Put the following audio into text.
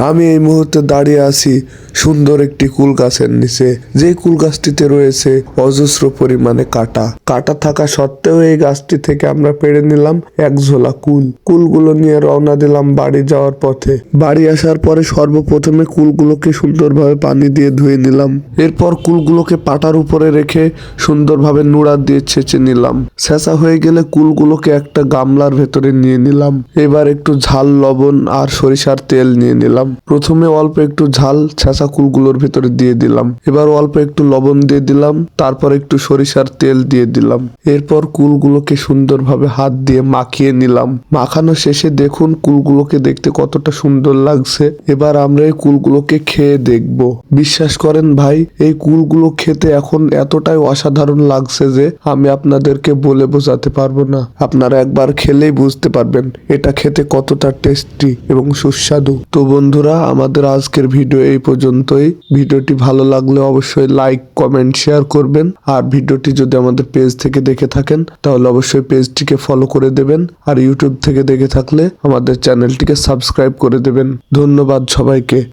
আমি এই মুহূর্তে দাঁড়িয়ে আছি সুন্দর একটি কুল গাছের নিচে। যে কুল গাছটিতে রয়েছে অজস্র পরিমাণে কাটা। কাটা থাকা সত্ত্বেও এই গাছটি থেকে আমরা পেড়ে নিলাম এক ঝোলা কুল। কুলগুলো নিয়ে রওনা দিলাম বাড়ি যাওয়ার পথে। বাড়ি আসার পরে সর্বপ্রথমে কুলগুলোকে সুন্দরভাবে পানি দিয়ে ধুয়ে নিলাম। এরপর কুলগুলোকে পাটার উপরে রেখে সুন্দরভাবে নুড়া দিয়ে ছেঁচে নিলাম। ছেঁচা হয়ে গেলে কুলগুলোকে একটা গামলার ভেতরে নিয়ে নিলাম। এবার একটু ঝাল, লবণ আর সরিষার তেল নিয়ে নিলাম। প্রথমে অল্প একটু ঝাল ছেঁচা কুলগুলোর ভিতরে দিয়ে দিলাম। এবার অল্প একটু লবণ দিয়ে দিলাম। তারপর একটু সরিষার তেল দিয়ে দিলাম। এরপর কুলগুলোকে সুন্দরভাবে হাত দিয়ে মাখিয়ে নিলাম। মাখানো শেষে দেখুন কুলগুলোকে দেখতে কতটা সুন্দর লাগছে। এবার আমরা এই কুলগুলোকে খেয়ে দেখব। বিশ্বাস করেন ভাই, এই কুলগুলো খেতে এখন এতটাই অসাধারণ লাগছে যে আমি আপনাদেরকে বলে বোঝাতে পারবো না। আপনারা একবার খেলেই বুঝতে পারবেন এটা খেতে কতটা টেস্টি এবং সুস্বাদু। তো বন্ধুরা, আমাদের আজকের ভিডিও এই পর্যন্তই। ভিডিওটি ভালো লাগলে অবশ্যই লাইক, কমেন্ট, শেয়ার করবেন। আর ভিডিওটি যদি আমাদের পেজ থেকে দেখে থাকেন তাহলে অবশ্যই পেজটিকে ফলো করে দেবেন। আর ইউটিউব থেকে দেখে থাকলে আমাদের চ্যানেলটিকে সাবস্ক্রাইব করে দেবেন। ধন্যবাদ সবাইকে।